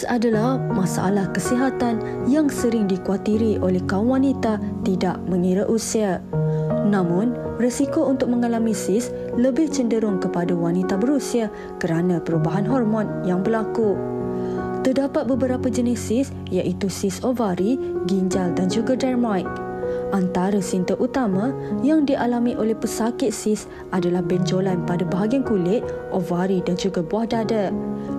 Sis adalah masalah kesihatan yang sering dikhawatiri oleh kaum wanita tidak mengira usia. Namun, risiko untuk mengalami sis lebih cenderung kepada wanita berusia kerana perubahan hormon yang berlaku. Terdapat beberapa jenis sis iaitu sis ovari, ginjal dan juga dermoid. Antara simptom utama yang dialami oleh pesakit sis adalah benjolan pada bahagian kulit, ovari dan juga buah dada.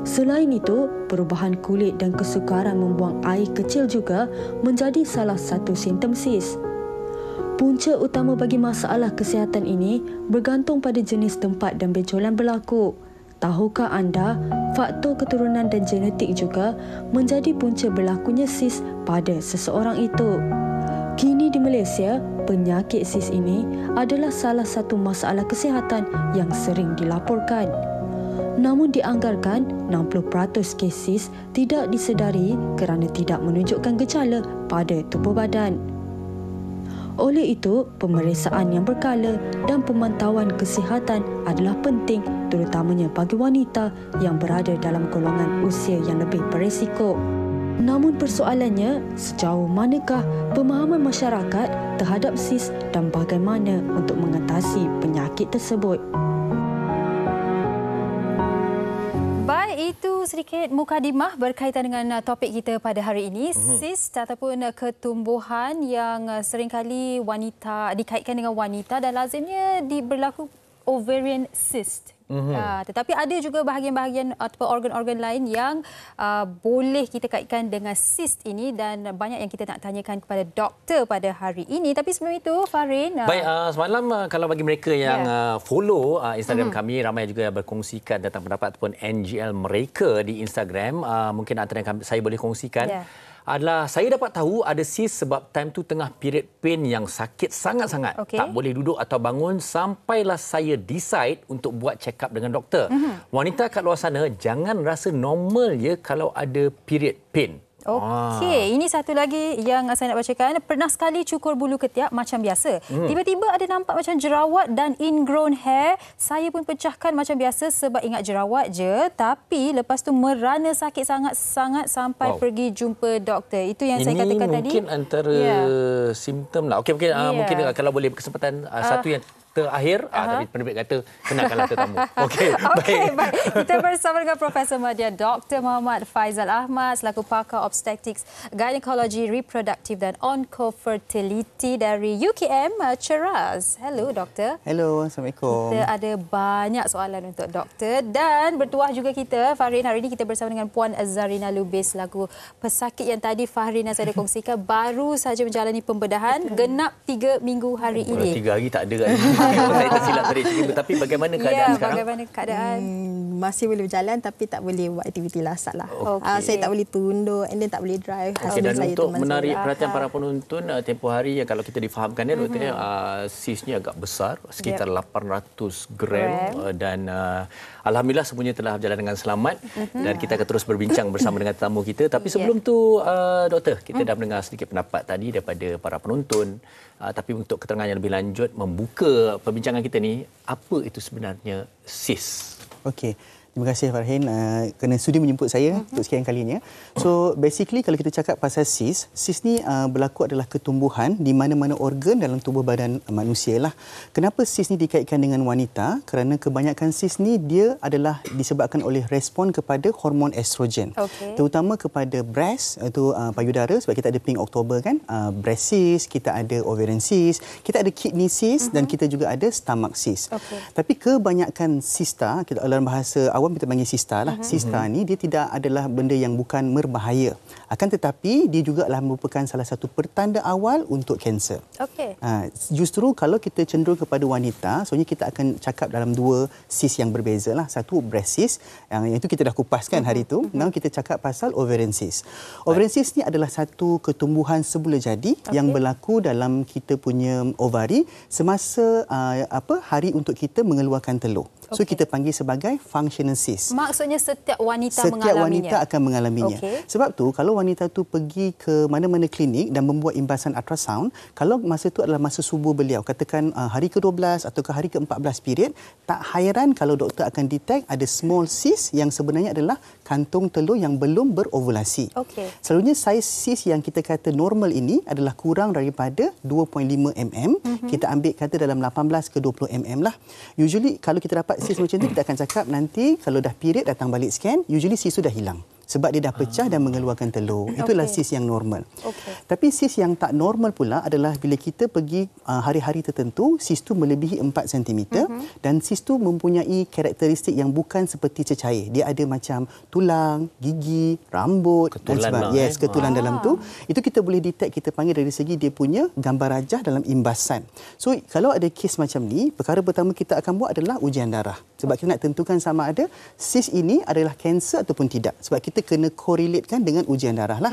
Selain itu, perubahan kulit dan kesukaran membuang air kecil juga menjadi salah satu simptom sis. Punca utama bagi masalah kesihatan ini bergantung pada jenis tempat dan benjolan berlaku. Tahukah anda, faktor keturunan dan genetik juga menjadi punca berlakunya sis pada seseorang itu. Kini di Malaysia, penyakit sis ini adalah salah satu masalah kesihatan yang sering dilaporkan. Namun dianggarkan 60% kes sis tidak disedari kerana tidak menunjukkan gejala pada tubuh badan. Oleh itu, pemeriksaan yang berkala dan pemantauan kesihatan adalah penting terutamanya bagi wanita yang berada dalam golongan usia yang lebih berisiko. Namun persoalannya, sejauh manakah pemahaman masyarakat terhadap sis dan bagaimana untuk mengatasi penyakit tersebut? Baik, itu sedikit mukadimah berkaitan dengan topik kita pada hari ini. Sis ataupun ketumbuhan yang seringkali wanita dikaitkan dengan wanita dan lazimnya berlaku ovarian cyst. Tetapi ada juga bahagian-bahagian atau organ-organ lain yang boleh kita kaitkan dengan cyst ini dan banyak yang kita nak tanyakan kepada doktor pada hari ini. Tapi sebelum itu, Farin. Baik, semalam kalau bagi mereka yang follow Instagram kami, ramai juga berkongsikan tentang pendapat ataupun NGL mereka di Instagram. Mungkin antara yang saya boleh kongsikan adalah saya dapat tahu ada sis sebab time tu tengah period pain yang sakit sangat-sangat. Tak boleh duduk atau bangun sampailah saya decide untuk buat check up dengan doktor. Wanita kat luar sana jangan rasa normal je kalau ada period pain. Okey, ini satu lagi yang saya nak bacakan. Pernah sekali cukur bulu ketiak macam biasa. Tiba-tiba ada nampak macam jerawat dan ingrown hair. Saya pun pecahkan macam biasa sebab ingat jerawat je. Tapi lepas tu merana sakit sangat-sangat sampai pergi jumpa doktor. Itu yang saya katakan tadi. Ini mungkin antara simptom lah. Okey, mungkin kalau boleh berkesempatan satu yang terakhir, tadi penerbit kata kenalkanlah tetamu. Okey, baik. Kita bersama dengan Profesor Madya Dr. Muhammad Faizal Ahmad selaku pakar obstetrics, gynecology, reproductive dan oncofertility dari UKM Cheras. Hello, Doktor. Hello, Assalamualaikum. Kita ada banyak soalan untuk Doktor dan bertuah juga kita, Fahrin. Hari ini kita bersama dengan Puan Zarina Lubis selaku pesakit yang tadi Fahrin yang saya ada kongsikan baru saja menjalani pembedahan genap 3 minggu hari ini. 3 hari tak ada kan? Saya tersilap tadi cerita, tapi bagaimana keadaan sekarang? Bagaimana keadaan? Masih boleh berjalan tapi tak boleh buat aktiviti lasak lah. Saya tak boleh tunduk and then tak boleh drive. Dan untuk menarik perhatian para penonton, tempoh hari yang kalau kita difahamkan doktor, sisnya agak besar, sekitar 800 gram dan alhamdulillah semuanya telah berjalan dengan selamat dan kita akan terus berbincang bersama dengan tetamu kita. Tapi sebelum tu doktor, kita dah mendengar sedikit pendapat tadi daripada para penonton. Tapi untuk keterangan yang lebih lanjut, membuka perbincangan kita ni, apa itu sebenarnya sis? Okey. Terima kasih Farhin kerana sudi menjemput saya untuk sekian kalinya. So basically kalau kita cakap pasal sis ni berlaku adalah ketumbuhan di mana-mana organ dalam tubuh badan manusia lah. Kenapa sis ni dikaitkan dengan wanita? Kerana kebanyakan sis ni dia adalah disebabkan oleh respon kepada hormon estrogen. Terutama kepada breast itu payudara sebab kita ada pink Oktober kan, breast sis, kita ada ovarian sis, kita ada kidney sis dan kita juga ada stomach sis. Tapi kebanyakan sista, kita dalam bahasa awam kita panggil sista lah. Sista ni dia tidak adalah benda yang bukan berbahaya. Akan tetapi dia juga adalah merupakan salah satu pertanda awal untuk kanser. Justru kalau kita cenderung kepada wanita, soalnya kita akan cakap dalam dua sis yang berbeza lah. Satu breast sis, yang itu kita dah kupaskan hari itu. Now kita cakap pasal ovarian sis. Ovarian sis ni adalah satu ketumbuhan semula jadi yang berlaku dalam kita punya ovari semasa hari untuk kita mengeluarkan telur. So kita panggil sebagai functional cyst. Maksudnya setiap wanita Setiap wanita akan mengalaminya. Sebab tu kalau wanita tu pergi ke mana-mana klinik dan membuat imbasan ultrasound, kalau masa tu adalah masa subuh beliau, katakan hari ke-12 atau hari ke-14 period, tak hairan kalau doktor akan detect ada small cyst yang sebenarnya adalah kantung telur yang belum berovulasi. Selalunya saiz cyst yang kita kata normal ini adalah kurang daripada 2.5 mm. Kita ambil kata dalam 18 ke 20 mm lah. Usually kalau kita dapat cyst macam tu, kita akan cakap nanti kalau dah period datang balik scan, usually cyst tu dah hilang. Sebab dia dah pecah dan mengeluarkan telur. Itulah cyst yang normal. Tapi cyst yang tak normal pula adalah bila kita pergi hari-hari tertentu, cyst tu melebihi 4 cm dan cyst tu mempunyai karakteristik yang bukan seperti cecair. Dia ada macam tulang, gigi, rambut ketulan dan sebagainya. Ketulan dalam tu. Itu kita boleh detect, kita panggil dari segi dia punya gambar rajah dalam imbasan. So kalau ada kes macam ni, perkara pertama kita akan buat adalah ujian darah. Sebab kita nak tentukan sama ada cyst ini adalah kanser ataupun tidak. Sebab kita kena korelatekan dengan ujian darah lah.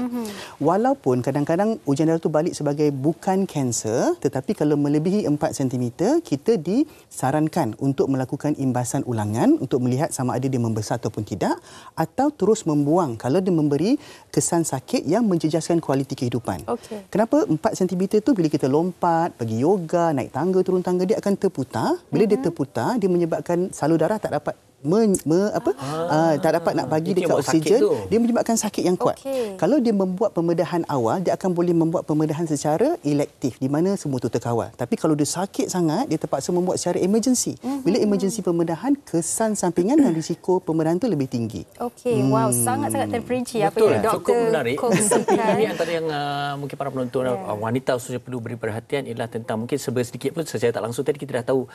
Walaupun kadang-kadang ujian darah tu balik sebagai bukan kanser, tetapi kalau melebihi 4 cm, kita disarankan untuk melakukan imbasan ulangan untuk melihat sama ada dia membesar ataupun tidak, atau terus membuang kalau dia memberi kesan sakit yang menjejaskan kualiti kehidupan. Kenapa 4 cm tu bila kita lompat, pergi yoga, naik tangga, turun tangga, dia akan terputar. Bila dia terputar, dia menyebabkan salur darah tak dapat tak dapat nak bagi dekat oksigen, dia menyebabkan sakit yang kuat. Kalau dia membuat pembedahan awal, dia akan boleh membuat pembedahan secara elektif di mana semua itu terkawal. Tapi kalau dia sakit sangat, dia terpaksa membuat secara emergency. Bila emergency pembedahan, kesan sampingan dan risiko pembedahan itu lebih tinggi. Wow, sangat-sangat terperinci apa yang doktor kongsikan. Ini antara yang mungkin para penonton wanita khususnya perlu beri perhatian ialah tentang mungkin sedikit pun secara tak langsung tadi kita dah tahu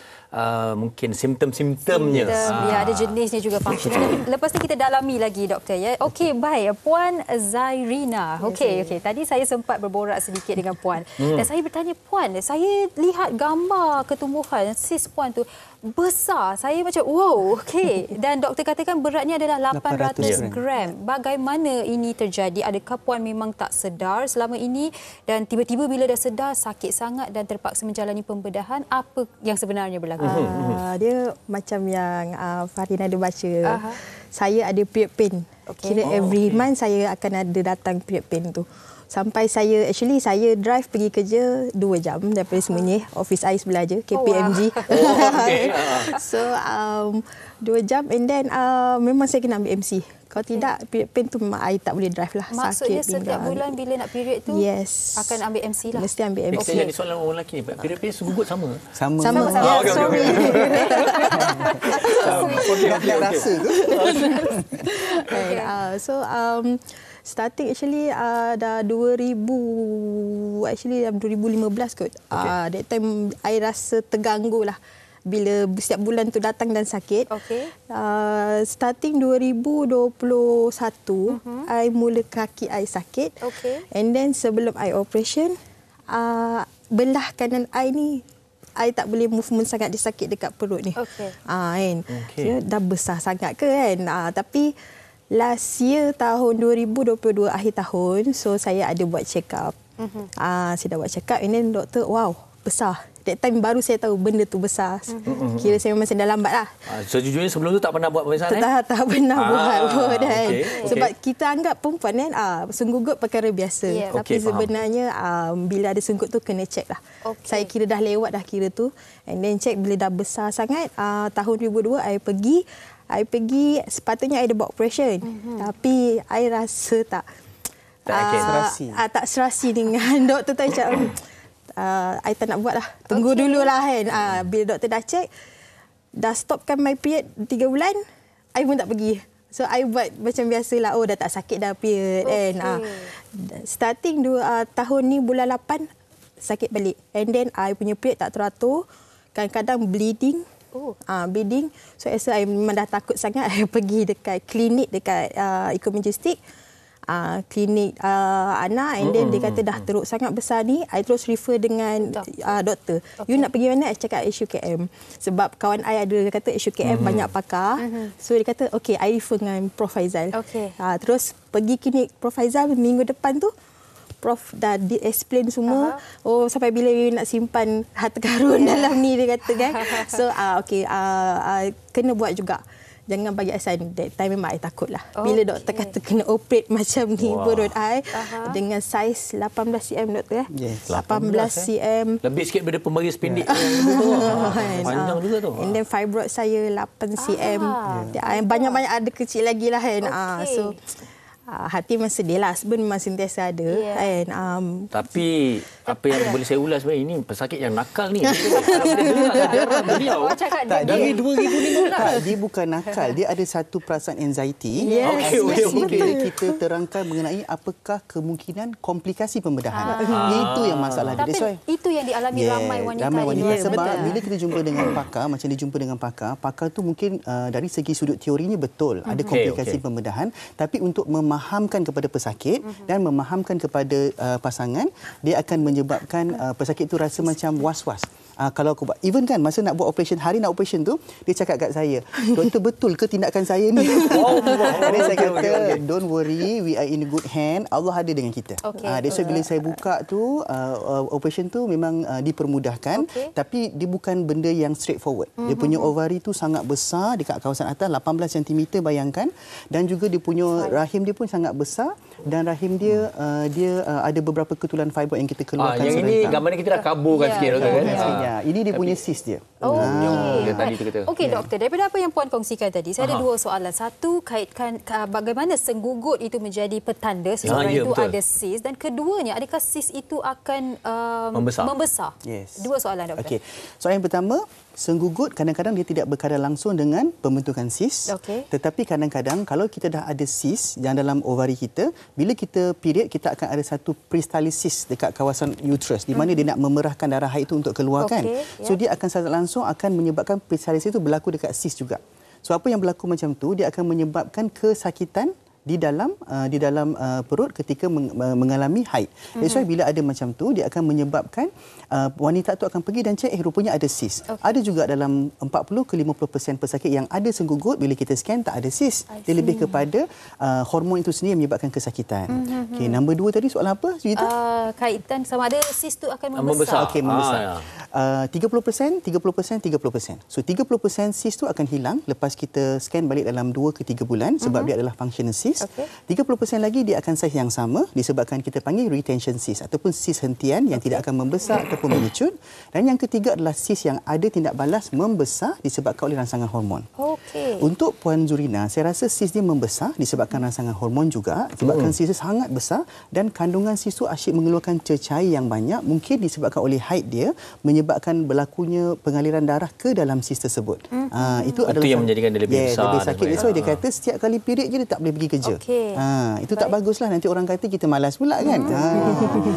mungkin simptom-simptomnya. Ada jenisnya juga fungsional. Lepas ni kita dalami lagi doktor ya. Okey, baik. Puan Zairina. Okey. Tadi saya sempat berborak sedikit dengan puan. Dan saya bertanya, puan, saya lihat gambar ketumbuhan sis puan tu besar. Saya macam wow, okey. Dan doktor katakan beratnya adalah 800 gram. Bagaimana ini terjadi? Adakah puan memang tak sedar selama ini dan tiba-tiba bila dah sedar sakit sangat dan terpaksa menjalani pembedahan? Apa yang sebenarnya berlaku? Dia macam yang Farin ada baca. Saya ada period pain. Kira every month saya akan ada datang period pain tu. Sampai saya drive pergi kerja 2 jam daripada Semenyih, office I sebelah je, KPMG. So 2 jam and then memang saya kena ambil MC. Kalau tidak, period pain tu memang I tak boleh drive lah. Maksudnya sakit setiap bulan bila nak period tu akan ambil MC lah. Mesti ambil MC. Saya jadi soalan orang lelaki ni, period pain sungguh sama? Sama. Sorry. Nak rasa tu. So starting actually dah 2015 kot. That time I rasa terganggu lah bila setiap bulan tu datang dan sakit. Starting 2021 I mula kaki I sakit. And then sebelum I operation, belah kanan I ni I tak boleh movement sangat, dia sakit dekat perut ni. Kan. So, dah besar sangat ke kan. Tapi last year tahun 2022 akhir tahun, so saya ada buat check up. Saya dah buat check up and then doktor, wow, besar. That time baru saya tahu benda tu besar. Kira saya memang sedang lambat lah. Sejujurnya sebelum tu tak pernah buat pemeriksaan? Tak pernah buat pun kan. Sebab kita anggap perempuan kan, senggugut perkara biasa. Tapi sebenarnya bila ada senggut tu kena check lah. Saya kira dah lewat dah kira tu. And then check bila dah besar sangat, tahun 2002 I pergi sepatutnya I ada buat operation. Tapi I rasa tak serasi dengan doktor tu macam I tak nak buat lah. Tunggu dululah kan. Bila doktor dah check, dah stopkan my period 3 bulan, I pun tak pergi. So I buat macam biasalah. Dah tak sakit dah period kan. Starting tahun ni bulan 8 sakit balik. And then I punya period tak teratur. Kadang-kadang bleeding. Bleeding. So I memang dah takut sangat. I pergi dekat klinik dekat Eco-Majestic. Klinik anak and then dia kata dah teruk sangat besar ni. I terus refer dengan doktor. You nak pergi mana? I cakap HUKM. Sebab kawan I ada, dia kata HUKM banyak pakar. So dia kata I refer dengan Prof Faizal. Terus pergi klinik Prof Faizal minggu depan tu Prof dah di-explain semua. Sampai bila you nak simpan harta karun dalam ni, dia kata kan. So, kena buat juga. Jangan bagi asal. That time memang I takut lah. Bila doktor kata kena operate macam ni perut I dengan saiz 18 cm doktor ya. Yes. 18 cm. Lebih sikit daripada pembaris pendek. Panjang juga tu. And then fibroid saya 8 cm. Banyak-banyak ada kecil lagi lah kan. So hati memang sedih lah. Sebenarnya memang sentiasa ada. Kan? Tapi apa yang boleh saya ulas sebenarnya, ini pesakit yang nakal ni. Kalau kita dengar beliau dari 2015. Dia bukan nakal. Dia ada satu perasaan anxiety. Yes. Bila kita terangkan mengenai apakah kemungkinan komplikasi pembedahan. Itu yang masalah dia. Tapi itu yang dialami ramai wanita. Ramai wanita. Sebab bila kita jumpa dengan pakar, macam dia jumpa dengan pakar tu mungkin dari segi sudut teorinya betul. Ada komplikasi pembedahan. Tapi untuk memahamkan kepada pesakit dan memahamkan kepada pasangan, dia akan menyebabkan pesakit itu rasa macam was-was. Kalau aku buat, even kan masa nak buat operation, hari nak operation tu, dia cakap kat saya, doktor betul ke tindakan saya ni? Jadi saya kata, don't worry, we are in good hand. Allah ada dengan kita. That's why bila saya buka tu, operation tu memang dipermudahkan, tapi dia bukan benda yang straightforward. Dia punya ovari tu sangat besar dekat kawasan atas, 18 cm bayangkan, dan juga dia punya rahim dia pun sangat besar, dan rahim dia ada beberapa ketulan fibroid yang kita keluarkan. Yang ini gambarnya kita dah kaburkan sikit doktor kan. Ini dia punya cyst dia. Okey doktor, daripada apa yang puan kongsikan tadi, saya ada dua soalan. Satu, kaitkan bagaimana senggugut itu menjadi petanda seseorang itu ada cyst, dan keduanya, adakah cyst itu akan membesar? Yes. Dua soalan doktor. Okey. Soalan yang pertama, senggugut kadang-kadang dia tidak berkaitan langsung dengan pembentukan cyst. Tetapi kadang-kadang kalau kita dah ada cyst yang dalam ovari kita, bila kita period, kita akan ada satu peristalsis dekat kawasan uterus di mana dia nak memerahkan darah haid itu untuk keluarkan. So dia akan secara langsung akan menyebabkan peristalsis itu berlaku dekat cyst juga. So apa yang berlaku macam tu, dia akan menyebabkan kesakitan di dalam perut ketika mengalami haid. That's why bila ada macam tu, dia akan menyebabkan wanita tu akan pergi dan cek, rupanya ada cyst. Ada juga dalam 40 ke 50% pesakit yang ada senggugut, bila kita scan tak ada cyst. Dia lebih kepada hormon itu sendiri yang menyebabkan kesakitan. Okey, nombor 2 tadi soalan apa? Kaitan sama ada cyst tu akan membesar. Okey, membesar. 30%, 30%, 30%. So 30% cyst tu akan hilang lepas kita scan balik dalam 2 ke 3 bulan sebab dia adalah functional cyst. 30% lagi dia akan saiz yang sama disebabkan kita panggil retention cyst ataupun cyst hentian yang tidak akan membesar ataupun mengecut. Dan yang ketiga adalah cyst yang ada tindak balas membesar disebabkan oleh rangsangan hormon. Untuk Puan Zurina, saya rasa cyst dia membesar disebabkan rangsangan hormon juga, disebabkan cyst dia sangat besar dan kandungan cyst tu asyik mengeluarkan cecair yang banyak, mungkin disebabkan oleh haid dia menyebabkan berlakunya pengaliran darah ke dalam cyst tersebut. Itu yang menjadikan dia lebih besar. Lebih sakit. So dia kata setiap kali period je dia tak boleh pergi kerja. Itu tak baguslah, nanti orang kata kita malas pula kan.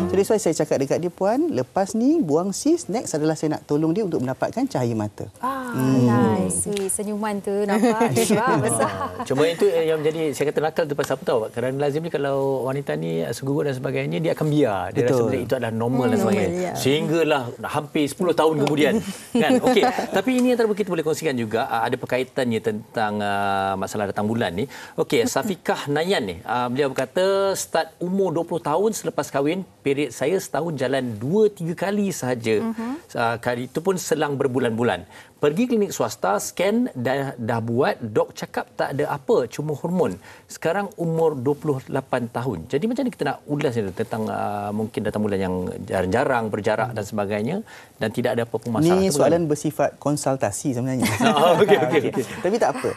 So that's why saya cakap dekat dia, Puan, lepas ni buang cyst, next adalah saya nak tolong dia untuk mendapatkan cahaya mata. Nice. Senyuman tu nampak besar. Cuma itu yang menjadi, saya kata nakal tu pasal apa tahu? Kerana lazimnya kalau wanita ni senggugut dan sebagainya, dia akan biar. Dia rasa benda itu adalah normal dan sebagainya. Sehinggalah hampir 10 tahun kemudian. Kan? Okey. Tapi ini antara kita boleh kongsikan juga, ada berkaitannya tentang masalah datang bulan ni. Okey, Safikah Nayan ni, beliau berkata start umur 20 tahun selepas kahwin, period saya setahun jalan 2-3 kali sahaja. Kali itu pun selang berbulan-bulan. Pergi klinik swasta, scan dah buat, dok cakap tak ada apa, cuma hormon. Sekarang umur 28 tahun. Jadi macam mana kita nak ulas tentang mungkin datang bulan yang jarang-jarang, berjarak dan sebagainya, dan tidak ada apa-apa masalah? Ini soalan bersifat konsultasi sebenarnya. Okey. Tapi tak apa.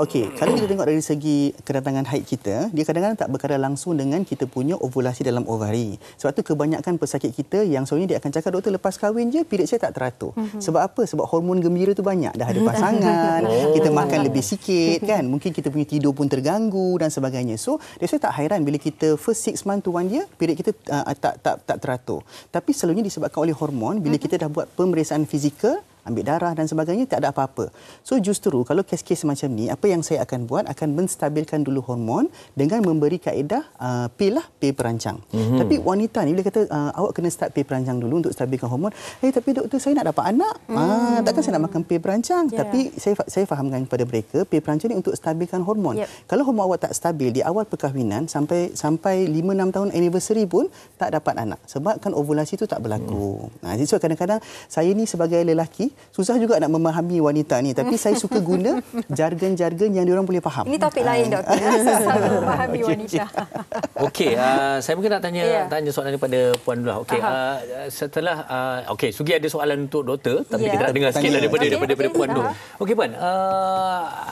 Okey, kalau kita tengok dari segi kedatangan haid kita, dia kadang-kadang tak berkaitan langsung dengan kita punya ovulasi dalam ovari. Sebab tu kebanyakan pesakit kita yang sebenarnya dia akan cakap, doktor lepas kahwin je period saya tak teratur. Sebab apa? Sebab hormon gembira tu banyak. Dah ada pasangan, kita makan lebih sikit kan. Mungkin kita punya tidur pun terganggu dan sebagainya. So, that's why tak hairan bila kita first 6 months to 1 year period kita tak teratur. Tapi selalunya disebabkan oleh hormon. Bila kita dah buat pemeriksaan fizikal, ambil darah dan sebagainya, tak ada apa-apa. So justru kalau kes-kes macam ni, apa yang saya akan buat, akan menstabilkan dulu hormon dengan memberi kaedah pil perancang. Tapi wanita ni bila kata awak kena start pil perancang dulu untuk stabilkan hormon, tapi doktor saya nak dapat anak, takkan saya nak makan pil perancang. Tapi saya fahamkan kepada mereka, pil perancang ni untuk stabilkan hormon. Kalau hormon awak tak stabil di awal perkahwinan sampai 5-6 tahun anniversary pun tak dapat anak, sebab kan ovulasi itu tak berlaku. So kadang-kadang saya ni sebagai lelaki susah juga nak memahami wanita ni, tapi saya suka guna jargon-jargon yang diorang boleh faham. Ini topik lain, doktor. Susah memahami wanita. Okey, saya mungkin nak tanya soalan daripada Puan dulu. Okey, setelah Sugi ada soalan untuk doktor, tapi kita nak dengar sikit daripada Puan dulu. Okey Puan,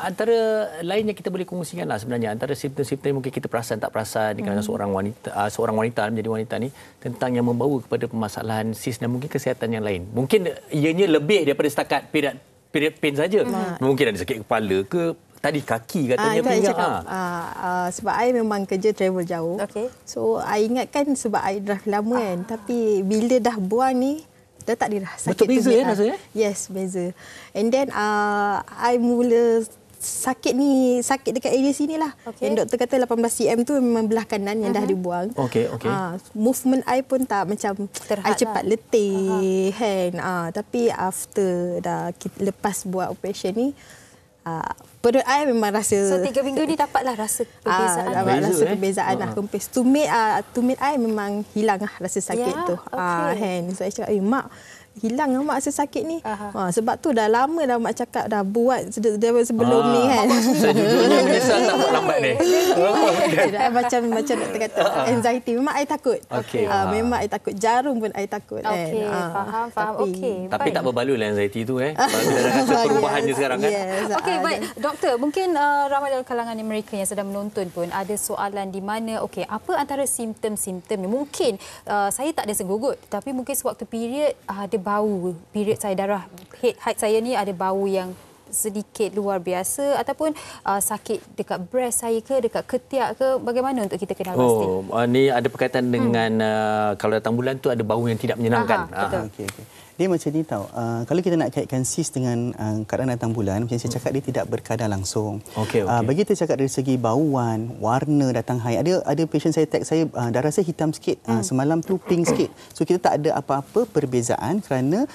antara lain yang kita boleh kongsikanlah sebenarnya, antara simptom-simptom yang mungkin kita perasan tak perasan di kalangan seorang wanita menjadi wanita ni, tentang yang membawa kepada permasalahan sis dan mungkin kesihatan yang lain. Mungkin ianya lebih daripada setakat period pain saja. Mungkin ada sakit kepala ke, tadi kaki katanya pinggang. Sebab I memang kerja travel jauh. So I ingatkan sebab I drive lama kan, tapi bila dah buang ni dah tak ada dah sakit. Betul beza rasanya? Yes, beza. And then I mula sakit dekat area sini lah. Yang doktor kata 18 cm tu memang belah kanan yang dah dibuang. Movement I pun tak macam I cepat letih kan. Tapi after lepas buat operation ni, perut I memang rasa... So 3 minggu ni dapatlah rasa perbezaan. Rasa perbezaan lah. Kempis. Tumit I memang hilang lah rasa sakit tu. Kan. So I cakap, mak, hilang mak rasa sakit ni. Sebab tu dah lama dah mak cakap dah buat sebelum ni kan. Sejujurnya menyesal tak buat lambat ni. Macam doktor kata, anxiety. Memang I takut. Memang I takut. Jarum pun I takut. Faham. Tapi tak berbaloi lah anxiety tu. Bila dah rasa perubahannya sekarang kan. Okey, baik. Doktor, mungkin ramai dalam kalangan mereka yang sedang menonton pun ada soalan di mana, apa antara simptom-simptom ni? Mungkin saya tak ada segugut, tapi mungkin sewaktu period ada bau, period saya, darah haid saya ni ada bau yang sedikit luar biasa, ataupun sakit dekat breast saya ke, dekat ketiak ke, bagaimana untuk kita kenal pasti? Ni ada berkaitan dengan kalau datang bulan tu ada bau yang tidak menyenangkan. Okey. Dia macam ni tau. Kalau kita nak kaitkan sis dengan keadaan datang bulan, macam saya cakap, dia tidak berkadar langsung. Bagi kita cakap dari segi bauan, warna datang haid. Ada patient saya tag saya, darah saya hitam sikit, semalam tu pink sikit. So kita tak ada apa-apa perbezaan kerana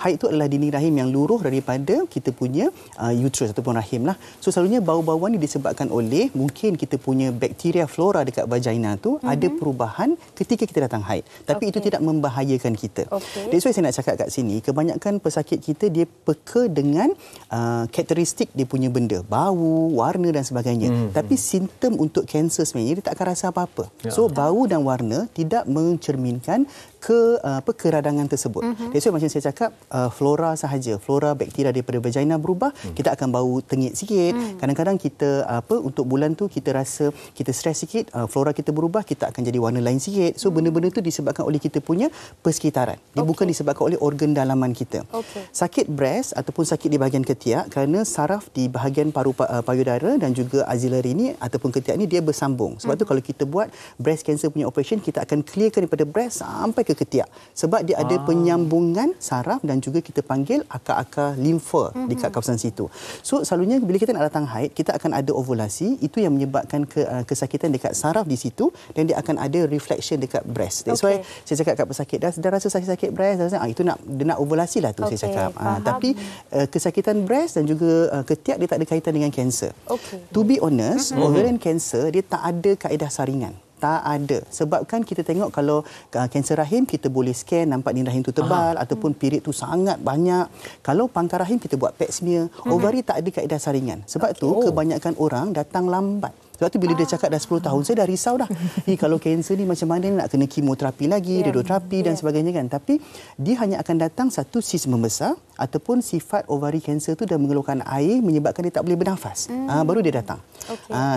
haid itu adalah dinding rahim yang luruh daripada kita punya uterus ataupun rahim lah. So selalunya bau-bauan ini disebabkan oleh mungkin kita punya bakteria flora dekat vagina tu ada perubahan ketika kita datang haid. Tapi itu tidak membahayakan kita. That's why saya nak cakap kat sini, kebanyakan pesakit kita dia peka dengan karakteristik dia punya benda, bau, warna dan sebagainya. Tapi simptom untuk kanser sebenarnya dia tak akan rasa apa-apa. So bau dan warna tidak mencerminkan keradangan tersebut. That's why macam saya cakap, flora sahaja, flora bakteria daripada vagina berubah, kita akan bau tengik sikit. Kadang-kadang kita untuk bulan tu kita rasa kita stres sikit, flora kita berubah, kita akan jadi warna lain sikit. So benda-benda tu disebabkan oleh kita punya persekitaran. Dia bukan disebabkan oleh organ dalaman kita. Sakit breast ataupun sakit di bahagian ketiak kerana saraf di bahagian payudara dan juga axillary ni ataupun ketiak ni dia bersambung. Sebab tu kalau kita buat breast cancer punya operation, kita akan clearkan daripada breast sampai ke ketiak. Sebab dia ada penyambungan saraf dan juga kita panggil akar-akar limfa dekat kawasan situ. So selalunya bila kita nak datang haid, kita akan ada ovulasi, itu yang menyebabkan kesakitan dekat saraf di situ dan dia akan ada reflection dekat breast. That's why saya cakap kat pesakit, dah rasa sakit breast, itu dia nak ovulasi lah tu saya cakap. Tapi kesakitan breast dan juga ketiak dia tak ada kaitan dengan kanser. To be honest, ovarian cancer dia tak ada kaedah saringan. Tak ada. Sebabkan kita tengok kalau kanser rahim, kita boleh scan nampak dinding rahim tu tebal ataupun period tu sangat banyak. Kalau pangkar rahim, kita buat pap smear. Ovari tak ada kaedah saringan. Sebab tu kebanyakan orang datang lambat. Sebab tu bila dia cakap dah 10 tahun, saya dah risau dah. Kalau kanser ni macam mana, nak kena kemoterapi lagi, radioterapi dan sebagainya kan. Tapi dia hanya akan datang satu sis membesar ataupun sifat ovari kanser tu dah mengeluarkan air menyebabkan dia tak boleh bernafas. Baru dia datang.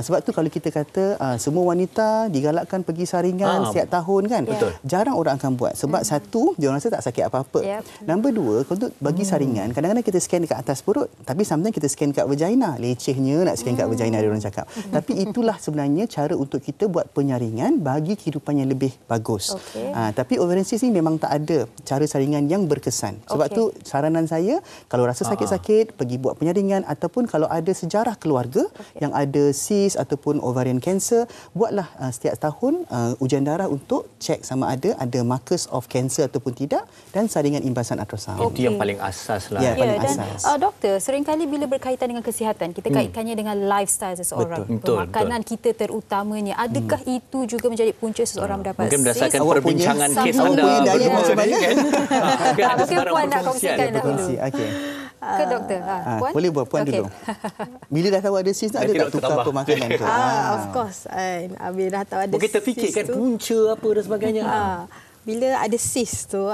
Sebab tu kalau kita kata semua wanita digalakkan pergi saringan setiap tahun kan. Jarang orang akan buat. Sebab satu, dia orang rasa tak sakit apa-apa. Nombor dua, untuk bagi saringan, kadang-kadang kita scan dekat atas perut. Tapi sometimes kita scan kat vagina. Lecehnya nak scan kat vagina, dia orang cakap. Tapi itulah sebenarnya cara untuk kita buat penyaringan bagi kehidupan yang lebih bagus. Tapi ovarian cyst ni memang tak ada cara saringan yang berkesan. Sebab tu saranan saya, kalau rasa sakit-sakit, pergi buat penyaringan, ataupun kalau ada sejarah keluarga yang ada cyst ataupun ovarian cancer, buatlah setiap tahun ujian darah untuk cek sama ada markers of cancer ataupun tidak, dan saringan imbasan ultrasound. Itu yang paling asas lah. Ya, paling dan asas. doktor, seringkali bila berkaitan dengan kesihatan, kita kaitkannya dengan lifestyle seseorang. Makanan kita terutamanya. Adakah itu juga menjadi punca seseorang mendapat mungkin berdasarkan cyst? perbincangan kes anda berdua ni kan. Mungkin Puan nak kongsikan dahulu. Okey. Ke doktor? Puan? Boleh buat Puan dulu. Bila dah tahu ada cyst, ada tak tukar apa makanan tu? Of course. Bila dah tahu ada mungkin terfikir kan punca apa dan sebagainya. Bila ada cyst tu,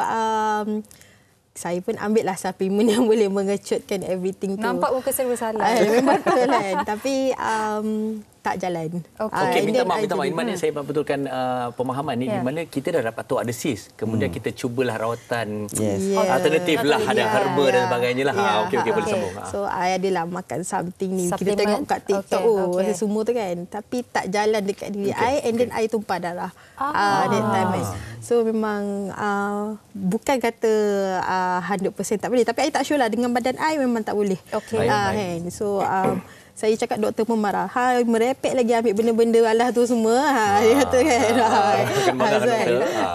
saya pun ambil lah suplemen yang boleh mengecutkan everything tu. Nampak muka saya bersalah. Memang betul kan. Tapi tak jalan. Okey, minta maaf. Ini mana saya betulkan pemahaman ni, di mana kita dah dapat tahu ada cyst. Kemudian kita cubalah rawatan alternatif lah, ada herba dan sebagainya lah. Okey, boleh sambung. So, I adalah makan something ni. Kita tengok kat TikTok, semua tu kan. Tapi tak jalan dekat diri I, and then I tumpah darah. That time. So, memang bukan kata 100% tak boleh. Tapi I tak sure lah, dengan badan I memang tak boleh. So, saya cakap doktor pun marah. Merepek lagi ambil benda-benda alah tu semua. Dia kata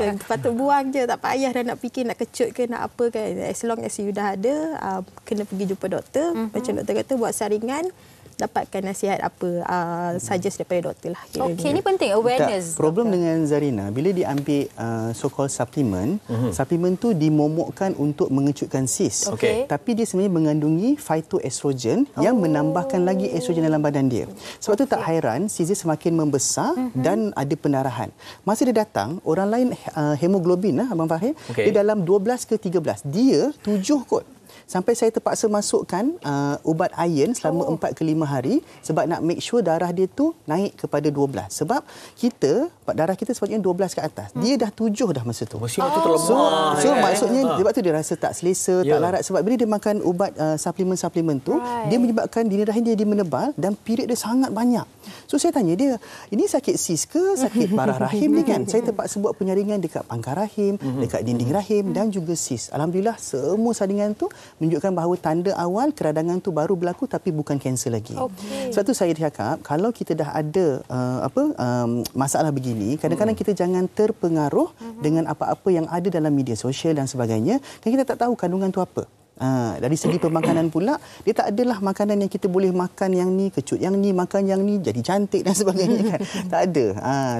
kan. Patut buang je. Tak payah dah nak fikir nak kecut ke nak apa kan. As long as you dah ada, kena pergi jumpa doktor. Macam doktor kata, buat saringan. Dapatkan nasihat apa suggest daripada doktor lah. Okey, ini penting, awareness. Problem dengan Zarina, bila dia ambil so-called suplemen, suplemen tu dimomokkan untuk mengecutkan cyst. Tapi dia sebenarnya mengandungi phytoestrogen yang menambahkan lagi estrogen dalam badan dia. Sebab tu tak hairan cyst dia semakin membesar dan ada pendarahan. Masa dia datang, orang lain hemoglobin Abang Fahim, dia dalam 12 ke 13. Dia 7 kot. Sampai saya terpaksa masukkan ubat iron selama 4 ke 5 hari sebab nak make sure darah dia tu naik kepada 12. Sebab darah kita sepatutnya 12 ke atas. Dia dah 7 dah masa tu. Mesti waktu terlemah. So maksudnya sebab tu dia rasa tak selesa, tak larat. Sebab bila dia makan ubat suplemen tu, dia menyebabkan dinding rahim dia menebal dan period dia sangat banyak. So saya tanya dia, ini sakit cyst ke sakit parah rahim ni kan? Saya terpaksa buat penyaringan dekat pangkal rahim, dekat dinding rahim dan juga cyst. Alhamdulillah semua saringan tu menunjukkan bahawa tanda awal keradangan tu baru berlaku tapi bukan kanser lagi. Sebab tu saya cakap, kalau kita dah ada masalah begini, kadang-kadang kita jangan terpengaruh dengan apa-apa yang ada dalam media sosial dan sebagainya, dan kita tak tahu kandungan tu apa. Dari segi pemakanan pula, dia tak adalah makanan yang kita boleh makan yang ni, kecut yang ni, makan yang ni, jadi cantik dan sebagainya kan. Tak ada.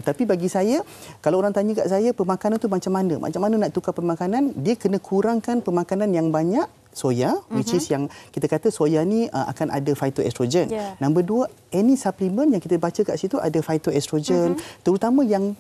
Tapi bagi saya, kalau orang tanya kat saya, pemakanan tu macam mana? Macam mana nak tukar pemakanan? Dia kena kurangkan pemakanan yang banyak soya, which is yang kita kata soya ni akan ada phytoestrogen. Nombor 2, any supplement yang kita baca kat situ ada phytoestrogen, terutama yang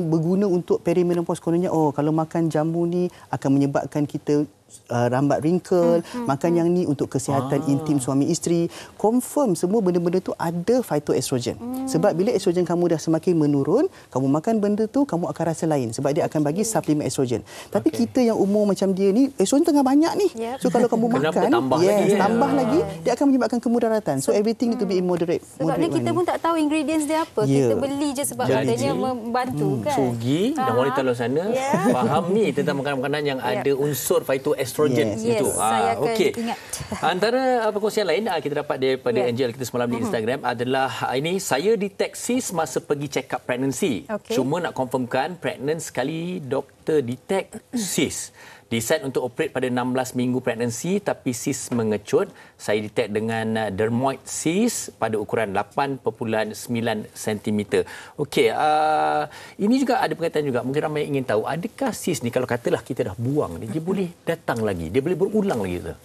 berguna untuk perimenopause. Kononnya, kalau makan jamu ni akan menyebabkan kita rambat wrinkle, makan yang ni untuk kesihatan intim suami isteri. Confirm semua benda-benda tu ada phytoestrogen. Sebab bila estrogen kamu dah semakin menurun, kamu makan benda tu, kamu akan rasa lain. Sebab dia akan bagi suplemen estrogen. Tapi kita yang umur macam dia ni, estrogen tengah banyak ni. So kalau kamu makan, tambah lagi, dia akan menyebabkan kemudaratan. So everything need to be in moderate. Sebabnya kita pun tak tahu ingredients dia apa. Kita beli je sebab katanya membantu kan. Sugi dan wanita luar sana faham ni tentang makanan-makanan yang ada unsur phytoestrogen itu. Saya akan ingat. Antara perkongsian lain kita dapat daripada Angel kita semalam di Instagram adalah ini, saya detect cyst masa pergi check up pregnancy. Cuma nak confirmkan pregnant sekali doktor detect cyst. Decide untuk operate pada 16 minggu pregnancy tapi cyst mengecut. Saya detect dengan dermoid cyst pada ukuran 8.9 cm. Okey, ini juga ada berkaitan juga. Mungkin ramai ingin tahu, adakah cyst ni kalau katalah kita dah buang ni, dia boleh datang lagi? Dia boleh berulang lagi ke?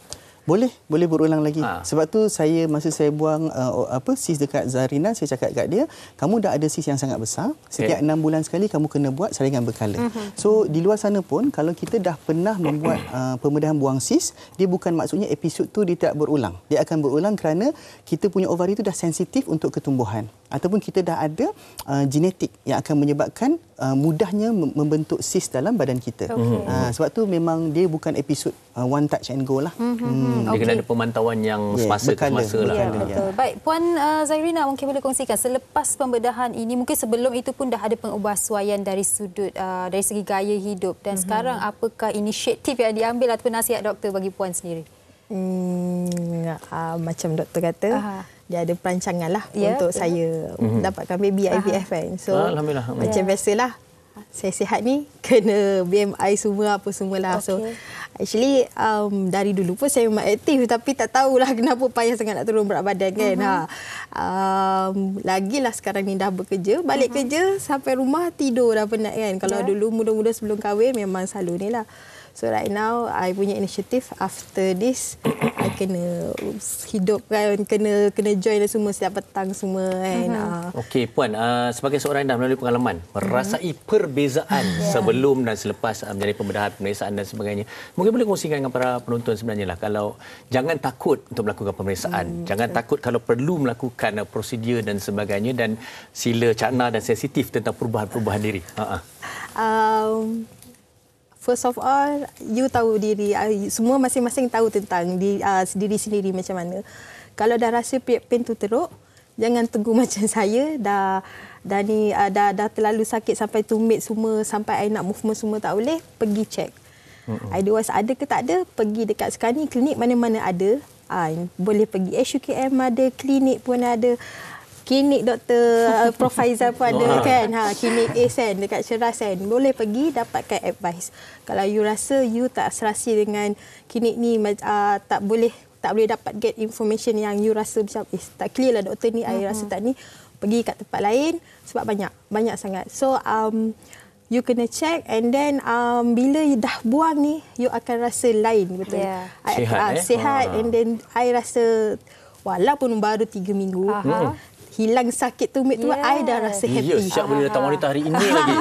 Boleh berulang lagi. Sebab tu masa saya buang cyst dekat Zarina, saya cakap kat dia, kamu dah ada cyst yang sangat besar. Setiap 6 bulan sekali kamu kena buat saringan berkala. So di luar sana pun kalau kita dah pernah membuat pembedahan buang cyst, dia bukan maksudnya episod tu dia tak berulang. Dia akan berulang kerana kita punya ovari tu dah sensitif untuk ketumbuhan, ataupun kita dah ada genetik yang akan menyebabkan mudahnya membentuk cyst dalam badan kita. Sebab tu memang dia bukan episod one touch and go lah. Dia kena ada pemantauan yang semasa ke semasa lah. Ya, betul. Baik, Puan Zairina mungkin boleh kongsikan selepas pembedahan ini, mungkin sebelum itu pun dah ada pengubahsuaian dari sudut dari segi gaya hidup, dan sekarang apakah inisiatif yang diambil ataupun nasihat doktor bagi Puan sendiri? Macam doktor kata, dia ada perancangan lah untuk saya dapatkan baby IVF kan. So Alhamdulillah. macam biasalah, saya sihat ni kena BMI semua apa semualah. So actually dari dulu pun saya memang aktif, tapi tak tahulah kenapa payah sangat nak turun berat badan kan. Lagilah sekarang ni dah bekerja, balik kerja sampai rumah tidur dah penat kan. Kalau dulu muda-muda sebelum kahwin memang selalu ni lah. So right now I punya inisiatif after this I kena hidup kan, kena join semua setiap petang semua kan. Okey Puan, sebagai seorang yang dah melalui pengalaman merasai perbezaan sebelum dan selepas menjalani pembedahan, pemeriksaan dan sebagainya. Mungkin boleh kongsikan dengan para penonton sebenarnya lah, kalau jangan takut untuk melakukan pemeriksaan, jangan takut kalau perlu melakukan prosedur dan sebagainya, dan sila cakna dan sensitif tentang perubahan-perubahan diri. First of all, you tahu diri, semua masing-masing tahu tentang diri sendiri macam mana. Kalau dah rasa pain tu teruk, jangan tunggu macam saya dah terlalu sakit sampai tumit semua, sampai I nak movement semua tak boleh, pergi check. Otherwise ada ke tak ada, pergi dekat sekarang ni klinik mana-mana ada. Boleh pergi HUKM ada, klinik pun ada. Klinik Dr. Prof Faizal pun ada kan. Klinik ASN dekat Ceras kan. Boleh pergi dapatkan advice. Kalau you rasa you tak serasi dengan klinik ni, tak boleh dapat get information yang you rasa macam tak clear lah doktor ni, I rasa tak ni, pergi kat tempat lain sebab banyak sangat. So you kena check, and then bila you dah buang ni, you akan rasa lain betul. Sihat. And then I rasa walaupun baru 3 minggu hilang sakit tumit tu, I dah rasa happy. Siap boleh datang wanita hari ini lagi.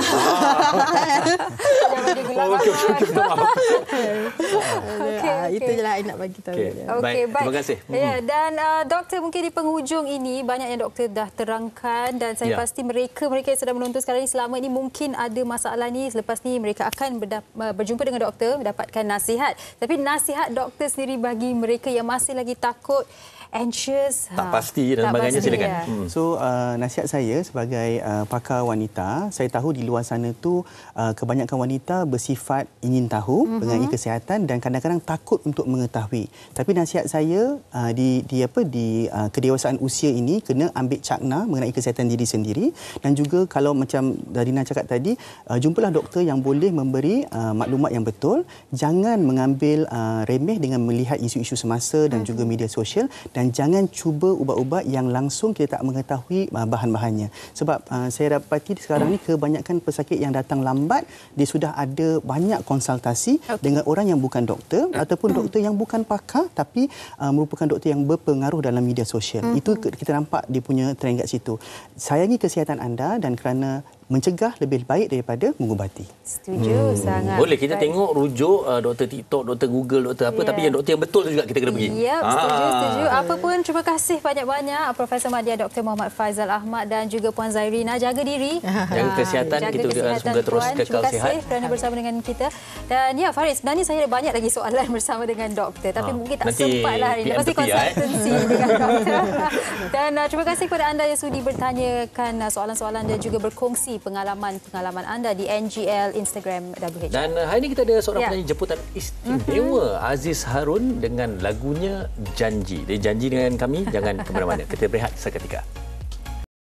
Itu je lah I nak bagi tahu. Baik, terima kasih. Dan doktor, mungkin di penghujung ini banyak yang doktor dah terangkan, dan saya pasti mereka yang sedang menonton sekarang ini selama ini mungkin ada masalah ni. Selepas ni mereka akan berjumpa dengan doktor, mendapatkan nasihat. Tapi nasihat doktor sendiri bagi mereka yang masih lagi takut, anxious, tak pasti dan sebagainya, silakan. So nasihat saya sebagai pakar wanita, saya tahu di luar sana tu kebanyakan wanita bersifat ingin tahu mengenai kesihatan dan kadang-kadang takut untuk mengetahui. Tapi nasihat saya di kedewasaan usia ini kena ambil cakna mengenai kesihatan diri sendiri, dan juga kalau macam Darina cakap tadi, jumpalah doktor yang boleh memberi maklumat yang betul. Jangan mengambil remeh dengan melihat isu-isu semasa dan juga media sosial, dan jangan cuba ubat-ubat yang langsung kita tak mengetahui bahan-bahannya. Sebab saya dapati sekarang ni kebanyakan pesakit yang datang lambat, dia sudah ada banyak konsultasi dengan orang yang bukan doktor ataupun doktor yang bukan pakar tapi merupakan doktor yang berpengaruh dalam media sosial. Itu kita nampak dia punya trend kat situ. Sayangi kesihatan anda, dan kerana mencegah lebih baik daripada mengubati. Setuju sangat. Boleh kita tengok rujuk doktor TikTok, doktor Google, doktor apa, tapi yang doktor yang betul tu juga kita kena pergi. Ya, setuju. Apa pun, terima kasih banyak-banyak Profesor Madya Dr. Muhammad Faizal Ahmad dan juga Puan Zairina. Jaga diri, jaga kesihatan, kita semoga terus kekal sihat. Terima kasih kerana bersama dengan kita. Dan ya Faris, sebenarnya saya ada banyak lagi soalan bersama dengan doktor, tapi mungkin tak sempatlah hari ini. Pasti konsultasi dengan doktor. Dan terima kasih kepada anda yang sudi bertanyakan soalan-soalan dan juga berkongsi pengalaman anda di NGL Instagram WH. Dan hari ini kita ada seorang penyanyi jemputan istimewa, Aziz Harun dengan lagunya Janji. Dia janji dengan kami, jangan ke mana-mana. Kita berehat seketika.